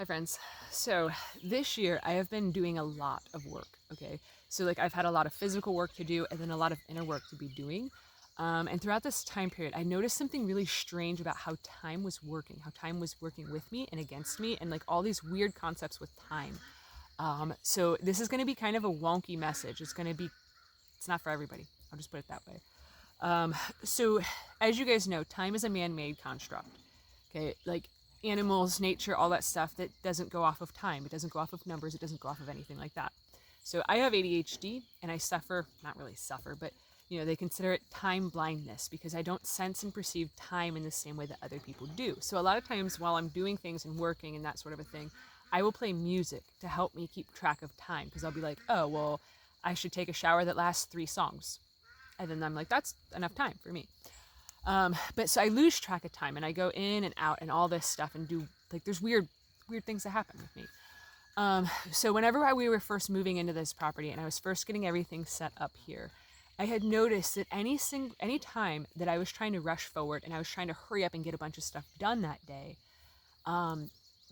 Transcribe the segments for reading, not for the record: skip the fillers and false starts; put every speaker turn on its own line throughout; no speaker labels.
Hi, friends. So this year I have been doing a lot of work. Okay. So, like, I've had a lot of physical work to do and then a lot of inner work to be doing. And throughout this time period, I noticed something really strange about how time was working with me and against me, and like all these weird concepts with time. So, this is going to be kind of a wonky message. It's not for everybody. I'll just put it that way. Um, so, as you guys know, time is a man made construct. Okay, like animals, nature, all that stuff that doesn't go off of time. It doesn't go off of numbers. It doesn't go off of anything like that. So I have ADHD and I suffer, not really suffer, but they consider it time blindness because I don't sense and perceive time in the same way that other people do. So a lot of times while I'm doing things and working and that sort of a thing, I will play music to help me keep track of time because I'll be like, oh, well, I should take a shower that lasts 3 songs. And then I'm like, that's enough time for me. But so I lose track of time and I go in and out and all this stuff and do like there's weird things that happen with me. So whenever we were first moving into this property and I was first getting everything set up here, I had noticed that any time that I was trying to rush forward and I was trying to hurry up and get a bunch of stuff done that day, um,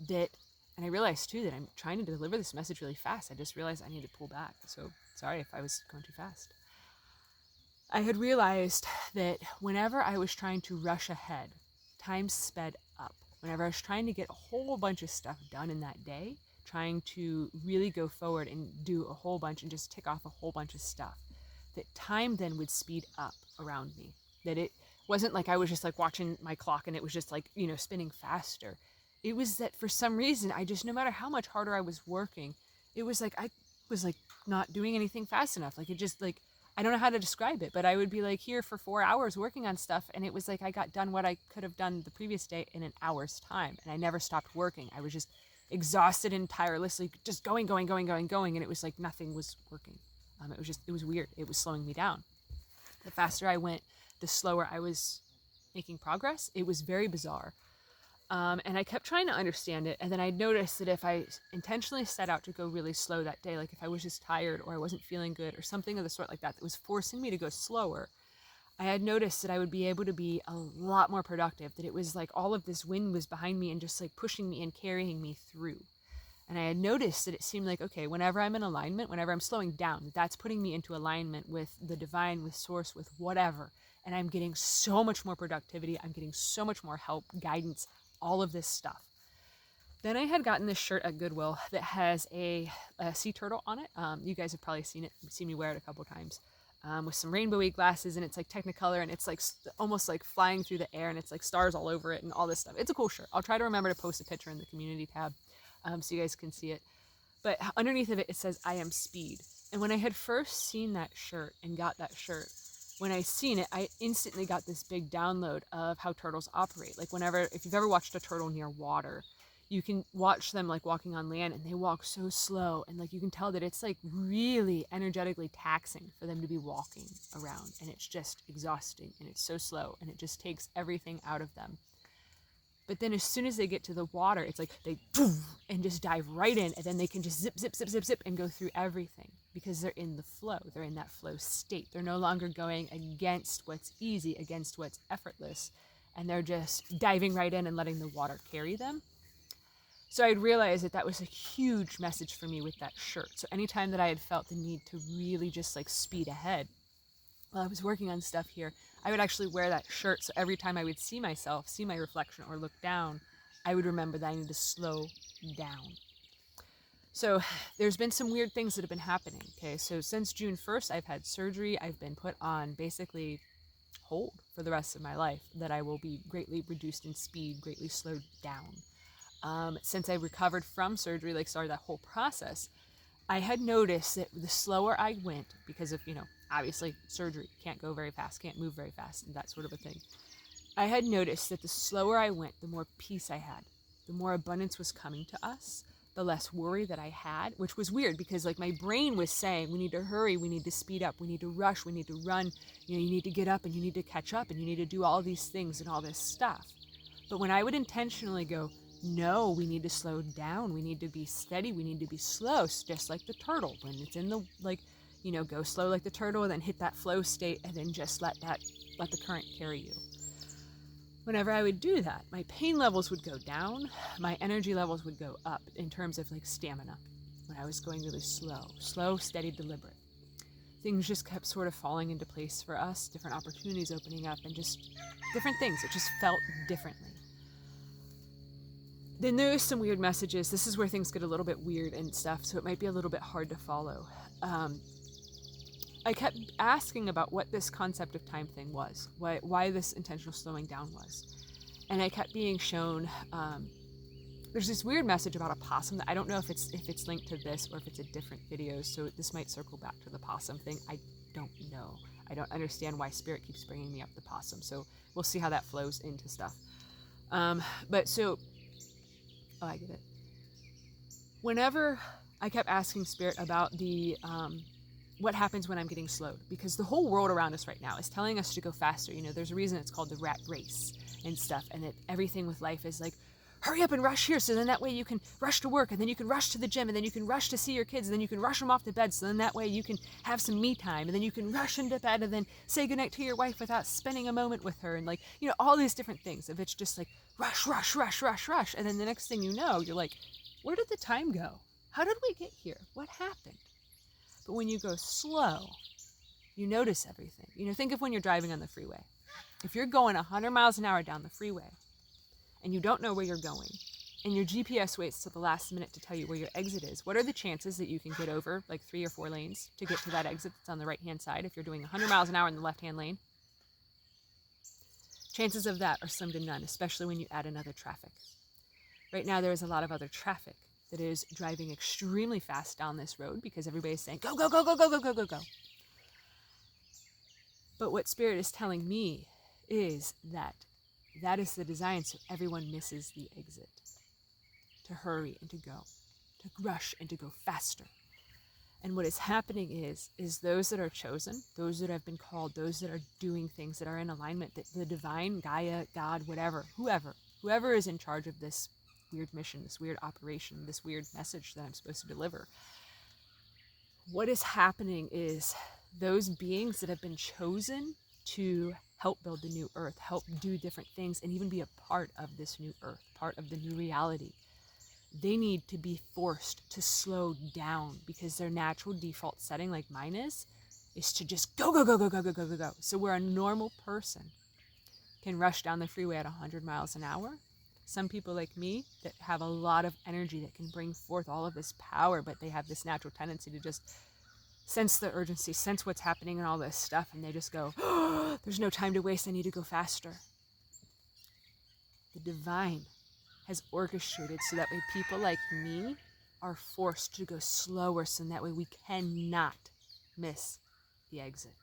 that and I realized too that I'm trying to deliver this message really fast. I just realized I need to pull back. So sorry if I was going too fast. I had realized that whenever I was trying to rush ahead, time sped up. Whenever I was trying to get a whole bunch of stuff done in that day, trying to really go forward and do a whole bunch and just tick off a whole bunch of stuff, that time then would speed up around me. That it wasn't like I was just like watching my clock and it was just like, spinning faster. It was that for some reason, I just, no matter how much harder I was working, it was like I was like not doing anything fast enough. Like it just like, I don't know how to describe it, but I would be like here for 4 hours working on stuff, and it was like I got done what I could have done the previous day in an hour's time, and I never stopped working. I was just exhausted and tirelessly just going, and it was like nothing was working. It was weird. It was slowing me down. The faster I went, the slower I was making progress. It was very bizarre. And I kept trying to understand it. And then I noticed that if I intentionally set out to go really slow that day, like if I was just tired or I wasn't feeling good or something of the sort like that, that was forcing me to go slower, I had noticed that I would be able to be a lot more productive, that it was like all of this wind was behind me and just like pushing me and carrying me through. And I had noticed that it seemed like, okay, whenever I'm in alignment, whenever I'm slowing down, that's putting me into alignment with the divine, with source, with whatever. And I'm getting so much more productivity. I'm getting so much more help, guidance, all of this stuff. Then I had gotten this shirt at Goodwill that has a sea turtle on it. You guys have probably seen it, seen me wear it a couple times. With some rainbowy glasses, and it's like Technicolor, and it's like almost like flying through the air, and it's like stars all over it, and all this stuff. It's a cool shirt. I'll try to remember to post a picture in the community tab, so you guys can see it. But underneath of it, it says "I am Speed." And when I had first seen that shirt and got that shirt, when I seen it, I instantly got this big download of how turtles operate. Like if you've ever watched a turtle near water, you can watch them like walking on land and they walk so slow, and like you can tell that it's like really energetically taxing for them to be walking around, and it's just exhausting and it's so slow and it just takes everything out of them. But then as soon as they get to the water, it's like they and just dive right in, and then they can just zip and go through everything because they're in the flow. They're in that flow state. They're no longer going against what's easy, against what's effortless, and they're just diving right in and letting the water carry them. So I'd realized that was a huge message for me with that shirt. So anytime that I had felt the need to really just like speed ahead, while I was working on stuff here, I would actually wear that shirt. So every time I would see myself, see my reflection, or look down, I would remember that I need to slow down. So there's been some weird things that have been happening. Okay, so since June 1st, I've had surgery. I've been put on basically hold for the rest of my life, that I will be greatly reduced in speed, greatly slowed down. Since I recovered from surgery, like started that whole process, I had noticed that the slower I went, because of, obviously surgery, can't go very fast, can't move very fast, and that sort of a thing. I had noticed that the slower I went, the more peace I had, the more abundance was coming to us, the less worry that I had, which was weird because like my brain was saying, we need to hurry, we need to speed up, we need to rush, we need to run, you need to get up and you need to catch up and you need to do all these things and all this stuff. But when I would intentionally go, no, we need to slow down, we need to be steady, we need to be slow, just like the turtle when it's in the go slow like the turtle and then hit that flow state and then just let the current carry you. whenever I would do that, my pain levels would go down, my energy levels would go up in terms of like stamina. When I was going really slow, steady, deliberate, things just kept sort of falling into place for us, different opportunities opening up, and just different things. It just felt differently. Then there's some weird messages. This is where things get a little bit weird and stuff, so it might be a little bit hard to follow. I kept asking about what this concept of time thing was, why this intentional slowing down was. And I kept being shown, there's this weird message about a possum that I don't know if it's linked to this or if it's a different video, so this might circle back to the possum thing. I don't know. I don't understand why Spirit keeps bringing me up the possum, so we'll see how that flows into stuff. I get it. Whenever I kept asking Spirit about the what happens when I'm getting slowed, because the whole world around us right now is telling us to go faster. You know, there's a reason it's called the rat race and stuff, and that everything with life is like, hurry up and rush here, so then that way you can rush to work, and then you can rush to the gym, and then you can rush to see your kids, and then you can rush them off to bed, so then that way you can have some me time, and then you can rush into bed, and then say goodnight to your wife without spending a moment with her, and like, you know, all these different things. If it's just like rush, rush, rush, rush, rush, and then the next thing you know, you're like, where did the time go? How did we get here? What happened? But when you go slow, you notice everything. You know, think of when you're driving on the freeway. If you're going 100 miles an hour down the freeway and you don't know where you're going, and your GPS waits till the last minute to tell you where your exit is, what are the chances that you can get over like 3 or 4 lanes to get to that exit that's on the right-hand side if you're doing 100 miles an hour in the left-hand lane? Chances of that are slim to none, especially when you add in other traffic. Right now, there is a lot of other traffic that is driving extremely fast down this road because everybody's saying, go, go, go, go, go, go, go, go, go. But what Spirit is telling me is that is the design so everyone misses the exit. To hurry and to go, to rush and to go faster. And what is happening is those that are chosen, those that have been called, those that are doing things that are in alignment, that the divine, Gaia, God, whatever, whoever is in charge of this weird mission, this weird operation, this weird message that I'm supposed to deliver. What is happening is those beings that have been chosen to help build the new earth, help do different things, and even be a part of this new earth, part of the new reality, they need to be forced to slow down because their natural default setting, like mine is to just go, go, go, go, go, go, go, go, go. So where a normal person can rush down the freeway at 100 miles an hour, some people like me that have a lot of energy that can bring forth all of this power, but they have this natural tendency to just sense the urgency, sense what's happening and all this stuff, and they just go, oh, there's no time to waste, I need to go faster. The divine has orchestrated so that way people like me are forced to go slower, so that way we cannot miss the exit.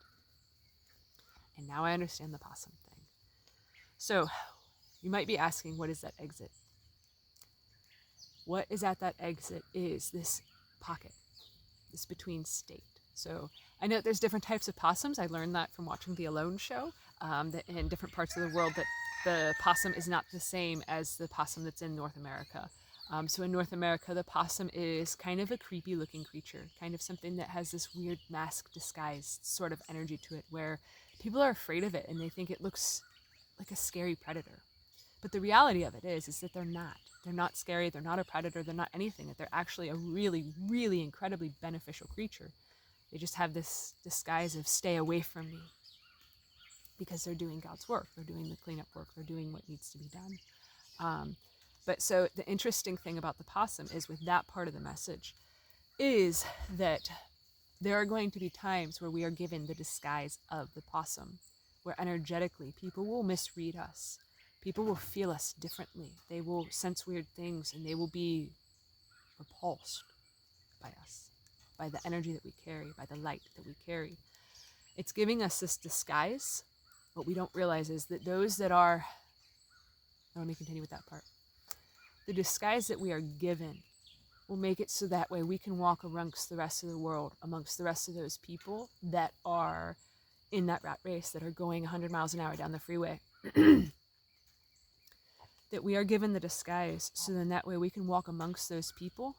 And now I understand the possum thing. So you might be asking, what is that exit? What is at that exit is this pocket, this between state. So I know there's different types of possums. I learned that from watching the Alone show, that in different parts of the world that the possum is not the same as the possum that's in North America. So in North America, the possum is kind of a creepy looking creature, kind of something that has this weird mask disguise sort of energy to it where people are afraid of it and they think it looks like a scary predator. But the reality of it is that they're not. They're not scary, they're not a predator, they're not anything. That they're actually a really, really incredibly beneficial creature. They just have this disguise of stay away from me because they're doing God's work. They're doing the cleanup work. They're doing what needs to be done. But so the interesting thing about the possum is with that part of the message is that there are going to be times where we are given the disguise of the possum, where energetically people will misread us. People will feel us differently. They will sense weird things and they will be repulsed by us, by the energy that we carry, by the light that we carry. It's giving us this disguise. What we don't realize is that those that are, let me continue with that part. The disguise that we are given will make it so that way we can walk amongst the rest of the world, amongst the rest of those people that are in that rat race, that are going 100 miles an hour down the freeway. That we are given the disguise so then that way we can walk amongst those people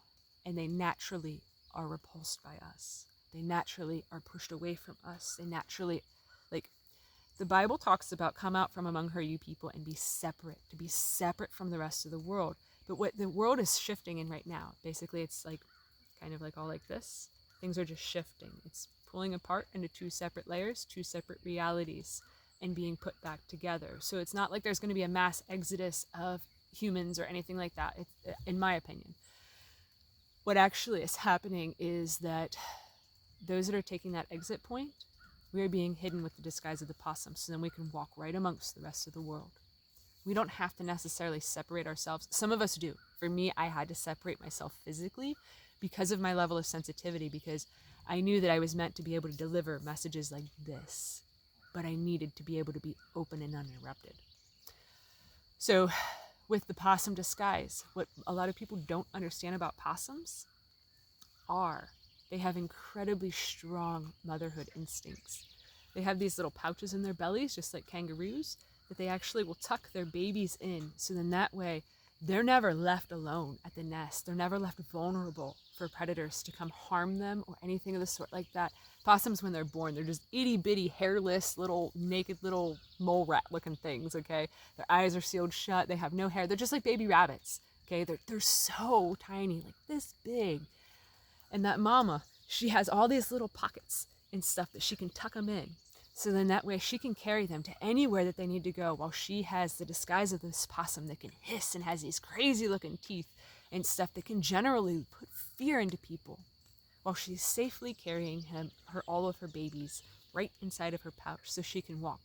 and they naturally are repulsed by us. They naturally are pushed away from us. They naturally, like, The Bible talks about come out from among her, you people, and be separate, to be separate from the rest of the world. But what the world is shifting in right now, basically it's like kind of like all like this. Things are just shifting. It's pulling apart into two separate layers, two separate realities, and being put back together. So it's not like there's going to be a mass exodus of humans or anything like that, in my opinion. What actually is happening is that those that are taking that exit point, we are being hidden with the disguise of the possum, so then we can walk right amongst the rest of the world. We don't have to necessarily separate ourselves. Some of us do. For me, I had to separate myself physically because of my level of sensitivity, because I knew that I was meant to be able to deliver messages like this, but I needed to be able to be open and uninterrupted. So with the possum disguise, what a lot of people don't understand about possums are they have incredibly strong motherhood instincts. They have these little pouches in their bellies, just like kangaroos, that they actually will tuck their babies in. So then that way, they're never left alone at the nest. They're never left vulnerable for predators to come harm them or anything of the sort like that. Possums, when they're born, they're just itty bitty, hairless, little naked little mole rat looking things, okay? Their eyes are sealed shut. They have no hair. They're just like baby rabbits, okay? They're so tiny, like this big. And that mama, she has all these little pockets and stuff that she can tuck them in. So then that way she can carry them to anywhere that they need to go, while she has the disguise of this possum that can hiss and has these crazy looking teeth and stuff that can generally put fear into people, while she's safely carrying all of her babies right inside of her pouch, so she can walk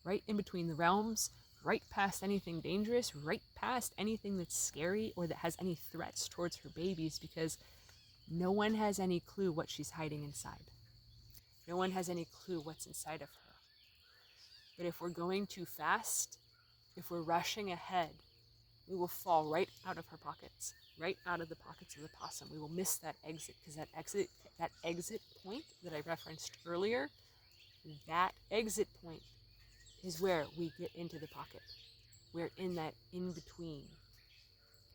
right in between the realms, right past anything dangerous, right past anything that's scary or that has any threats towards her babies, because no one has any clue what she's hiding inside. No one has any clue what's inside of her. But if we're going too fast, if we're rushing ahead, we will fall right out of her pockets, right out of the pockets of the possum. We will miss that exit, because that exit point that I referenced earlier, that exit point is where we get into the pocket. We're in that in-between.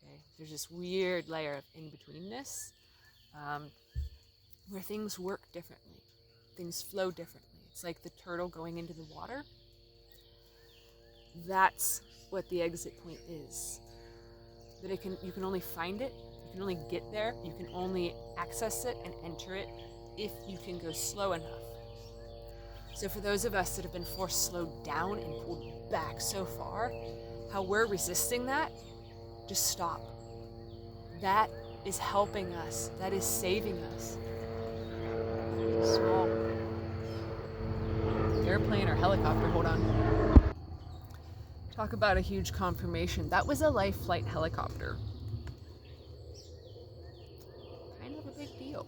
Okay? There's this weird layer of in-betweenness where things work differently. Things flow differently. It's like the turtle going into the water. That's what the exit point is. But you can only find it, you can only get there, you can only access it and enter it if you can go slow enough. So for those of us that have been forced slowed down and pulled back so far, how we're resisting that, just stop. That is helping us. That is saving us. Small airplane or helicopter, hold on. Talk about a huge confirmation. That was a life flight helicopter. Kind of a big deal.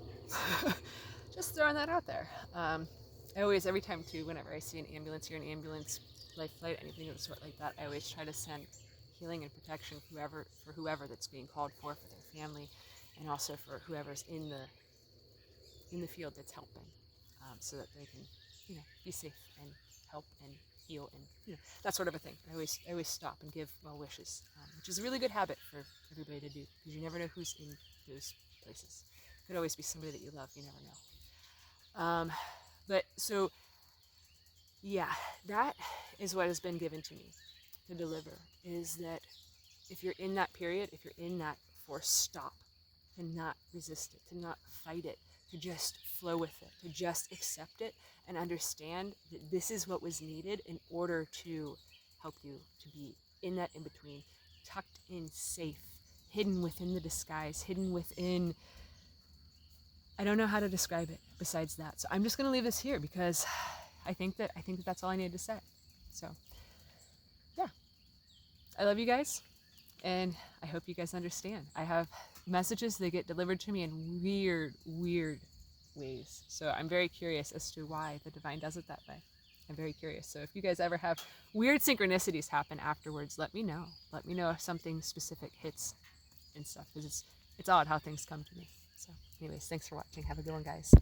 Just throwing that out there. I always, every time too, whenever I see an ambulance or an ambulance, life flight, anything of the sort like that, I always try to send healing and protection for whoever that's being called for their family, and also for whoever's in the field that's helping, so that they can, be safe and help and heal and that sort of a thing. I always stop and give well wishes, which is a really good habit for everybody to do, because you never know who's in those places. Could always be somebody that you love. You never know. But so yeah, that is what has been given to me to deliver, is that if you're in that period, if you're in that force, stop, to not resist it, to not fight it, to just flow with it, to just accept it and understand that this is what was needed in order to help you to be in that in-between, tucked in, safe, hidden within the disguise, hidden within, I don't know how to describe it besides that. So I'm just going to leave this here, because I think that that's all I needed to say. So yeah, I love you guys, and I hope you guys understand. I have messages that get delivered to me in weird ways. So I'm very curious as to why the divine does it that way. I'm very curious. So if you guys ever have weird synchronicities happen afterwards, let me know. Let me know if something specific hits and stuff, because it's odd how things come to me. So anyways, thanks for watching. Have a good one, guys.